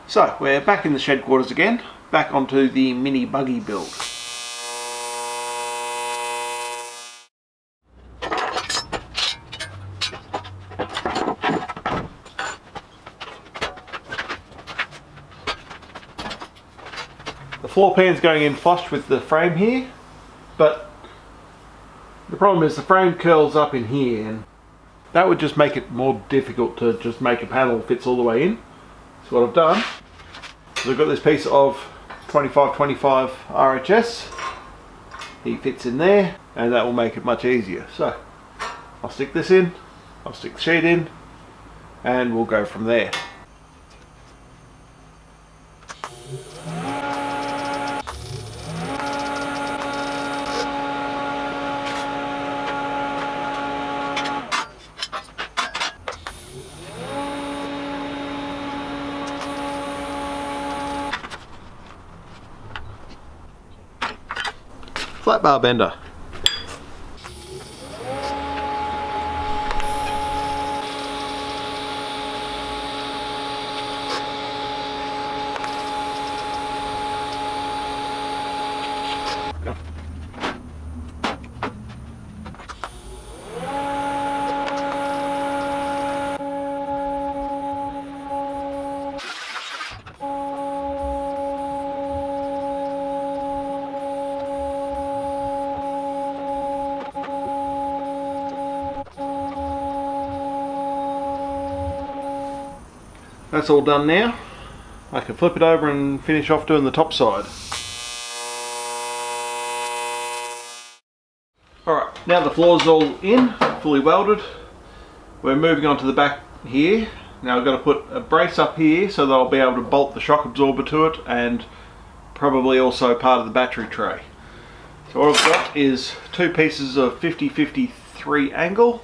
So we're back in the shed quarters again, back onto the mini buggy build. The floor pan's going in flush with the frame here, but the problem is the frame curls up in here, and that would just make it more difficult to just make a panel that fits all the way in. So what I've done is I've got this piece of 25-25 RHS. He fits in there, and that will make it much easier. So I'll stick this in, I'll stick the sheet in, and we'll go from there. Flat bar bender. That's all done now. I can flip it over and finish off doing the top side. Alright, now the floor's all in, fully welded. We're moving on to the back here. Now I've got to put a brace up here so that I'll be able to bolt the shock absorber to it, and probably also part of the battery tray. So what I've got is two pieces of 50-53 angle,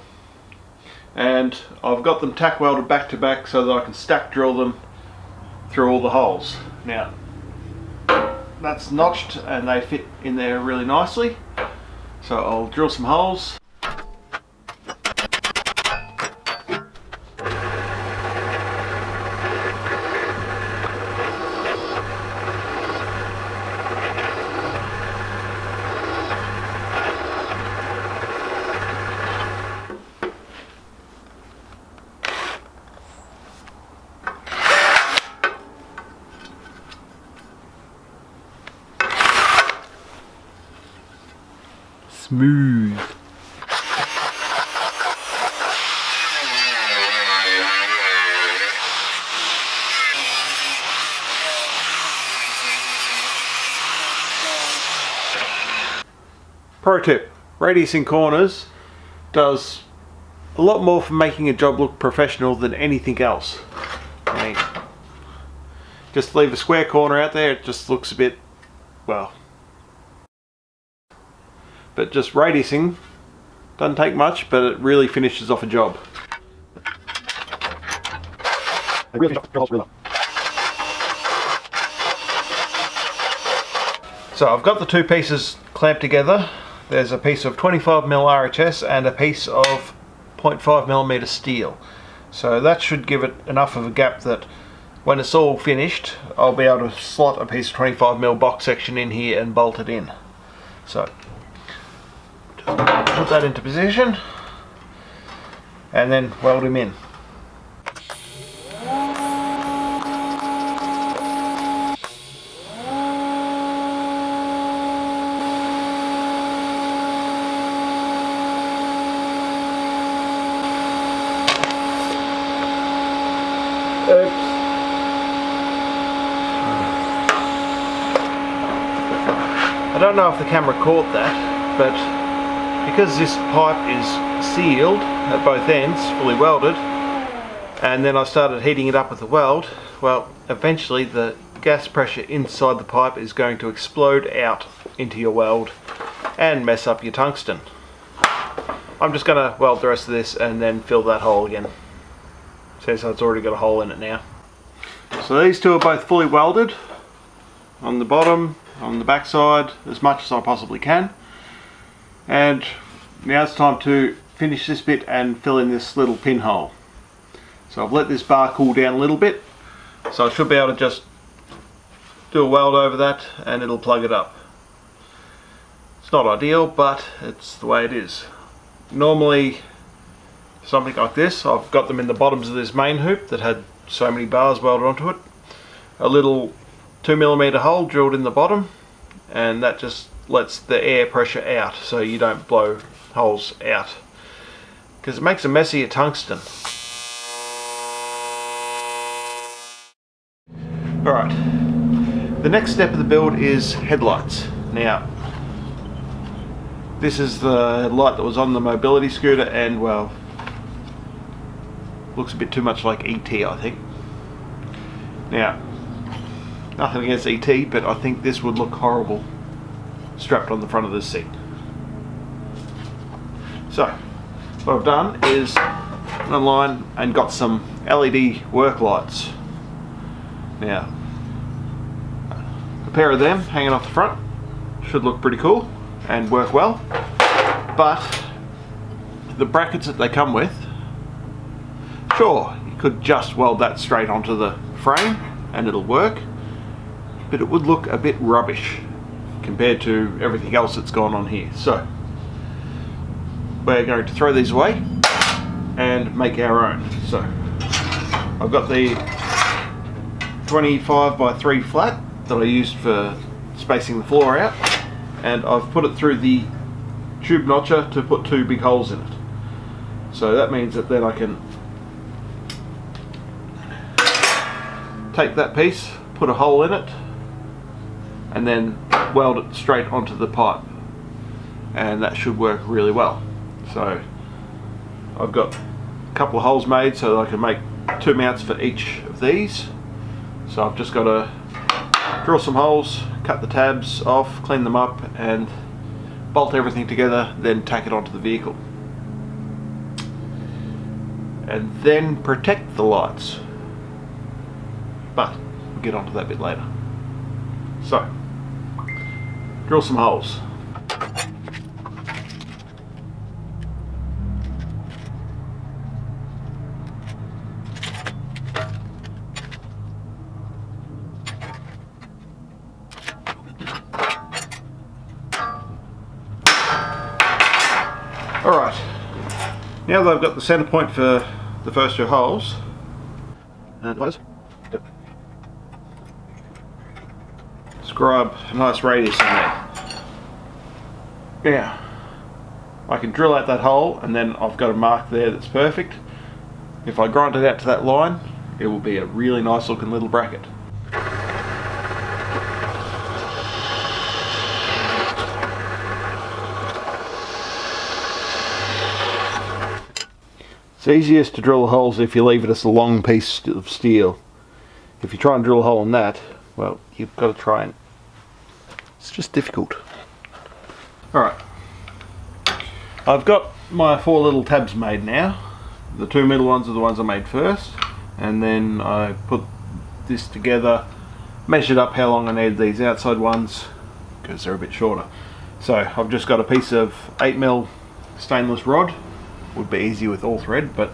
and I've got them tack welded back to back so that I can stack drill them through all the holes. Now that's notched and they fit in there really nicely, so I'll drill some holes. Smooth. Pro tip, radius in corners does a lot more for making a job look professional than anything else. I mean, just leave a square corner out there, it just looks a bit, well, but just radiusing doesn't take much, but it really finishes off a job. So I've got the two pieces clamped together. There's a piece of 25mm RHS and a piece of 0.5mm steel. So that should give it enough of a gap that when it's all finished, I'll be able to slot a piece of 25mm box section in here and bolt it in. So put that into position and then weld him in. Oops. I don't know if the camera caught that, but because this pipe is sealed at both ends, fully welded, and then I started heating it up with the weld, well, eventually the gas pressure inside the pipe is going to explode out into your weld and mess up your tungsten. I'm just going to weld the rest of this and then fill that hole again. See, so it's already got a hole in it now. So these two are both fully welded on the bottom, on the back side, as much as I possibly can. And now it's time to finish this bit and fill in this little pinhole. So I've let this bar cool down a little bit. So I should be able to just do a weld over that and it'll plug it up. It's not ideal, but it's the way it is. Normally something like this, I've got them in the bottoms of this main hoop that had so many bars welded onto it. A little 2mm hole drilled in the bottom, and that just lets the air pressure out so you don't blow holes out, because it makes a messy tungsten. Alright, the next step of the build is headlights. Now, this is the light that was on the mobility scooter, and well, looks a bit too much like ET, I think. Now, nothing against ET, but I think this would look horrible strapped on the front of this seat. So, what I've done is went online and got some LED work lights. Now, a pair of them hanging off the front should look pretty cool and work well, but the brackets that they come with, sure, you could just weld that straight onto the frame and it'll work, but it would look a bit rubbish compared to everything else that's gone on here. So we're going to throw these away and make our own. So I've got the 25x3 flat that I used for spacing the floor out, and I've put it through the tube notcher to put 2 big holes in it. So that means that then I can take that piece, put a hole in it, and then weld it straight onto the pipe, and that should work really well. So I've got a couple of holes made so that I can make 2 mounts for each of these. So I've just got to drill some holes, cut the tabs off, clean them up, and bolt everything together, then tack it onto the vehicle. And then protect the lights. But we'll get onto that bit later. So, drill some holes. Alright, now that I've got the centre point for the first 2 holes, and scribe a nice radius in there. Now, I can drill out that hole, and then I've got a mark there that's perfect. If I grind it out to that line, it will be a really nice looking little bracket. It's easiest to drill holes if you leave it as a long piece of steel. If you try and drill a hole in that, well, you've got to try and... it's just difficult. Alright. I've got my 4 little tabs made now. The 2 middle ones are the ones I made first. And then I put this together, measured up how long I needed these outside ones, because they're a bit shorter. So I've just got a piece of 8mm stainless rod. Would be easy with all thread, but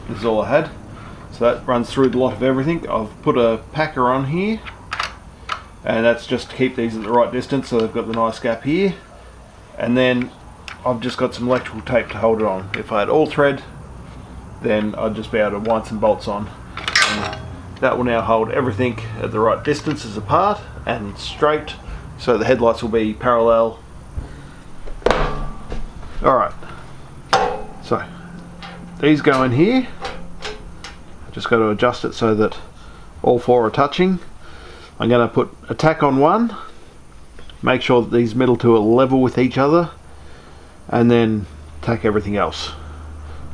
this is all I had. So that runs through the lot of everything. I've put a packer on here, and that's just to keep these at the right distance so they've got the nice gap here. And then I've just got some electrical tape to hold it on. If I had all thread, then I'd just be able to wind some bolts on. And that will now hold everything at the right distances apart and straight, so the headlights will be parallel. Alright. So, these go in here. I just got to adjust it so that all 4 are touching. I'm going to put a tack on one, make sure that these middle 2 are level with each other, and then tack everything else.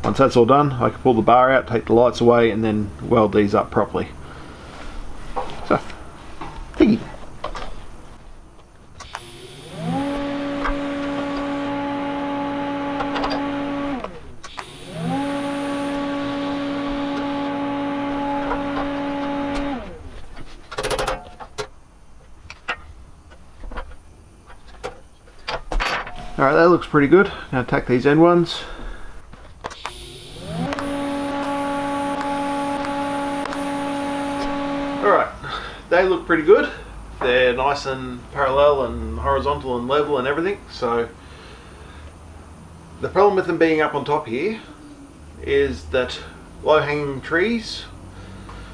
Once that's all done, I can pull the bar out, take the lights away, and then weld these up properly. So, thingy. Alright, that looks pretty good. Now tack these end ones. Alright, they look pretty good. They're nice and parallel and horizontal and level and everything. So the problem with them being up on top here is that low-hanging trees,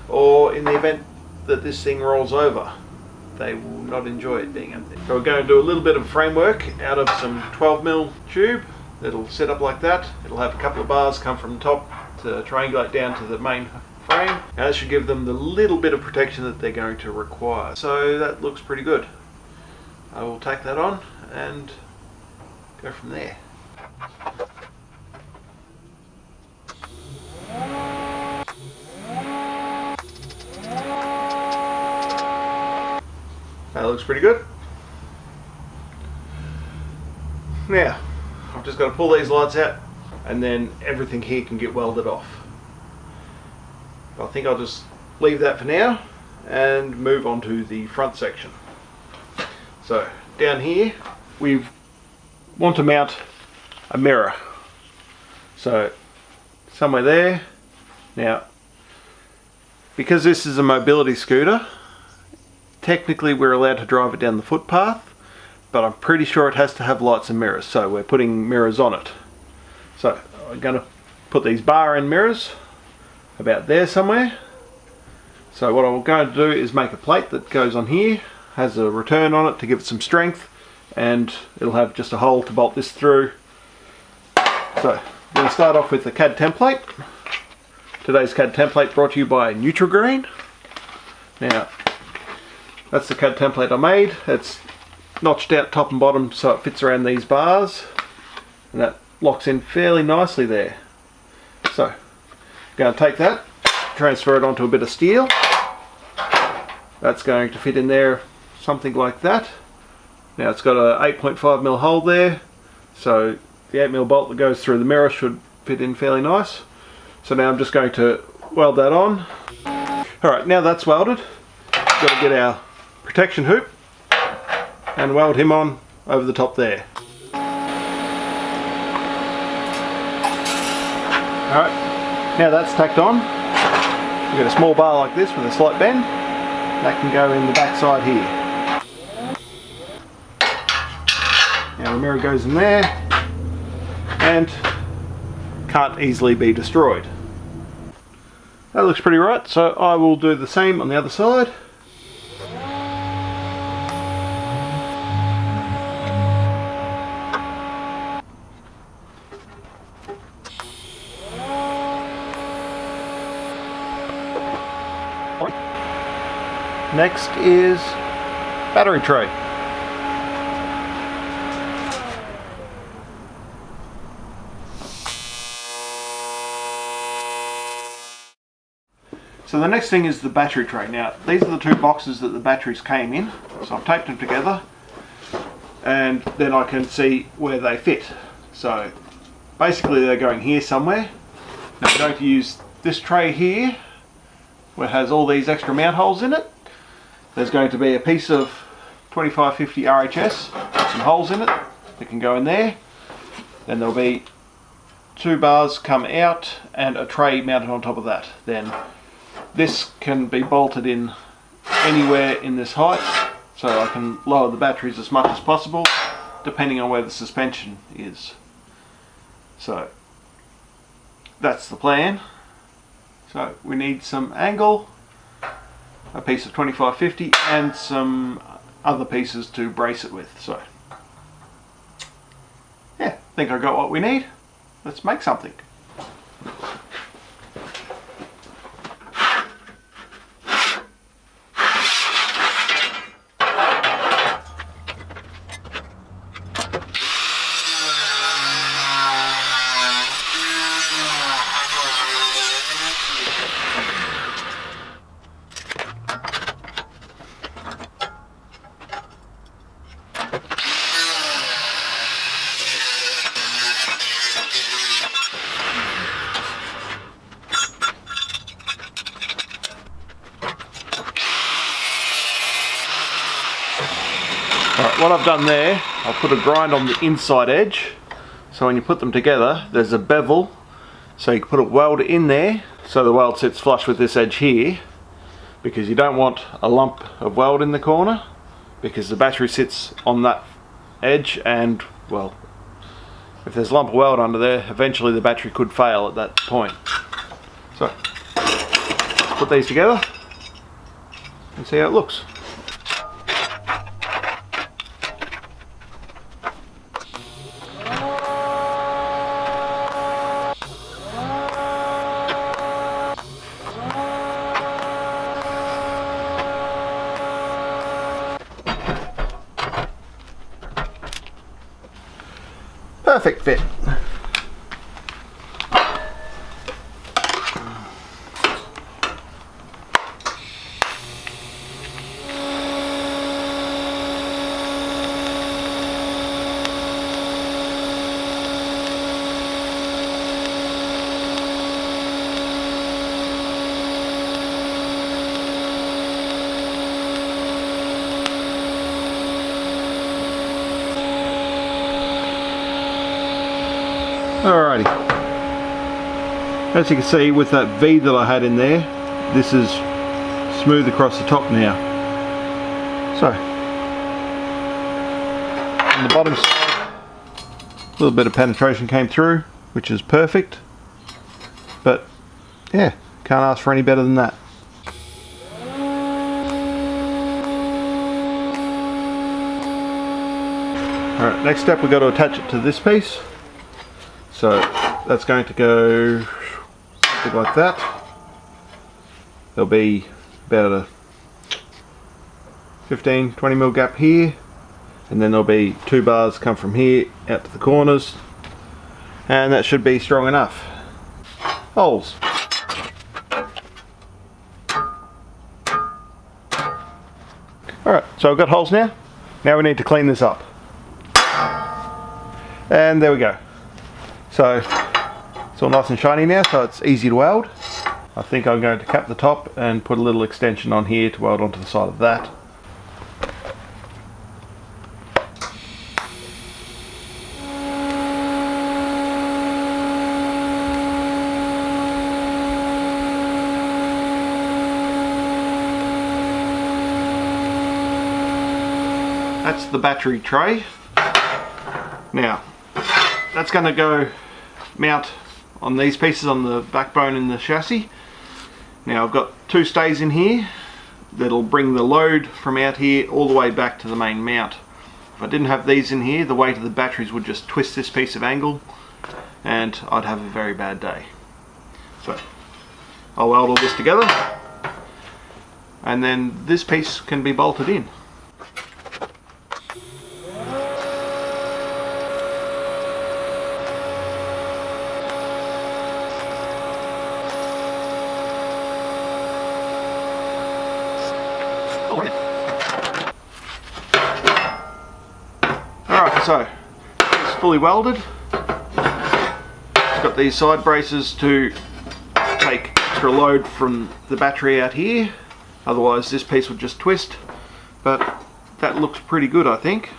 or in the event that this thing rolls over, they will not enjoy it being up there. So we're going to do a little bit of framework out of some 12mm tube. It'll set up like that. It'll have a couple of bars come from the top to triangulate down to the main frame. Now that should give them the little bit of protection that they're going to require. So that looks pretty good. I will take that on and go from there. That looks pretty good. Now, I've just got to pull these lights out and then everything here can get welded off. I think I'll just leave that for now and move on to the front section. So down here we want to mount a mirror. So somewhere there. Now, because this is a mobility scooter, technically we're allowed to drive it down the footpath, but I'm pretty sure it has to have lights and mirrors, so we're putting mirrors on it. So I'm going to put these bar end mirrors about there somewhere. So what I'm going to do is make a plate that goes on here, has a return on it to give it some strength, and it'll have just a hole to bolt this through. So I'm going to start off with the CAD template. Today's CAD template brought to you by Nutrigreen. Now, that's the CAD template I made. It's notched out top and bottom so it fits around these bars, and that locks in fairly nicely there. So I'm going to take that, transfer it onto a bit of steel. That's going to fit in there something like that. Now it's got a 8.5mm hole there, so the 8mm bolt that goes through the mirror should fit in fairly nice. So now I'm just going to weld that on. Alright, now that's welded, got to get our protection hoop and weld him on over the top there. Alright, now that's tacked on. We've got a small bar like this with a slight bend. That can go in the back side here. Now the mirror goes in there and can't easily be destroyed. That looks pretty right, so I will do the same on the other side. Next is battery tray. So the next thing is the battery tray. Now these are the two boxes that the batteries came in, so I've taped them together and then I can see where they fit. So basically they're going here somewhere. Now I'm going to use this tray here where it has all these extra mount holes in it. There's going to be a piece of 2550 RHS with some holes in it that can go in there. Then there'll be two bars come out and a tray mounted on top of that. Then this can be bolted in anywhere in this height, so I can lower the batteries as much as possible depending on where the suspension is. So that's the plan. So we need some angle, a piece of 2550 and some other pieces to brace it with. So yeah, I think I got what we need. Let's make something. Alright, what I've done there, I'll put a grind on the inside edge, so when you put them together there's a bevel, so you can put a weld in there so the weld sits flush with this edge here. because you don't want a lump of weld in the corner, because the battery sits on that edge, and well, if there's a lump of weld under there, eventually the battery could fail at that point. So let's put these together and see how it looks. Perfect fit. Alrighty, as you can see with that V that I had in there, this is smooth across the top now. So on the bottom side, a little bit of penetration came through, which is perfect, but yeah, can't ask for any better than that. Alright, next step, we've got to attach it to this piece. So that's going to go something like that. There'll be about a 15-20mm gap here, and then there'll be 2 bars come from here out to the corners, and that should be strong enough. Holes. Alright, so I've got holes now. Now we need to clean this up. And there we go. So it's all nice and shiny now, so it's easy to weld. I think I'm going to cap the top and put a little extension on here to weld onto the side of that. That's the battery tray. Now, that's going to go mount on these pieces on the backbone in the chassis. Now I've got 2 stays in here that'll bring the load from out here all the way back to the main mount. If I didn't have these in here, the weight of the batteries would just twist this piece of angle and I'd have a very bad day. So I'll weld all this together and then this piece can be bolted in. Alright, so it's fully welded. It's got these side braces to take extra load from the battery out here, otherwise this piece would just twist, but that looks pretty good, I think.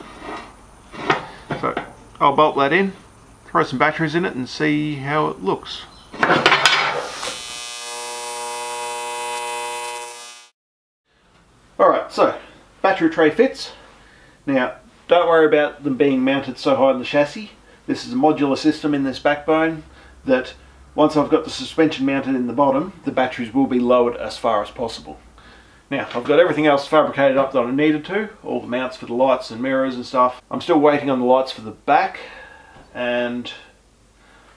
So I'll bolt that in, throw some batteries in it and see how it looks. Alright, so battery tray fits. Now don't worry about them being mounted so high on the chassis. This is a modular system in this backbone that once I've got the suspension mounted in the bottom, the batteries will be lowered as far as possible. Now I've got everything else fabricated up that I needed to, all the mounts for the lights and mirrors and stuff. I'm still waiting on the lights for the back, and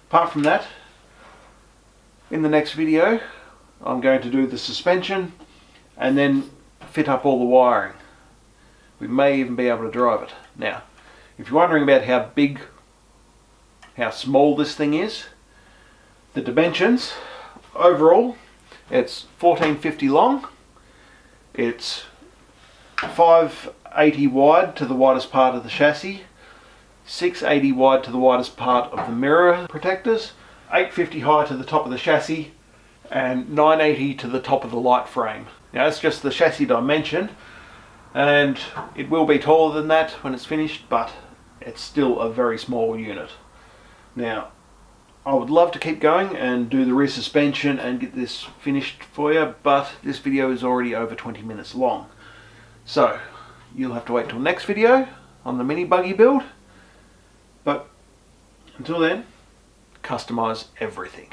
apart from that, in the next video I'm going to do the suspension and then fit up all the wiring. We may even be able to drive it. Now, if you're wondering about how small this thing is, the dimensions, overall, it's 1450 long, it's 580 wide to the widest part of the chassis, 680 wide to the widest part of the mirror protectors, 850 high to the top of the chassis, and 980 to the top of the light frame. Now that's just the chassis dimension, and it will be taller than that when it's finished, but it's still a very small unit. Now, I would love to keep going and do the rear suspension and get this finished for you, but this video is already over 20 minutes long. So you'll have to wait till next video on the mini buggy build. But until then, customize everything.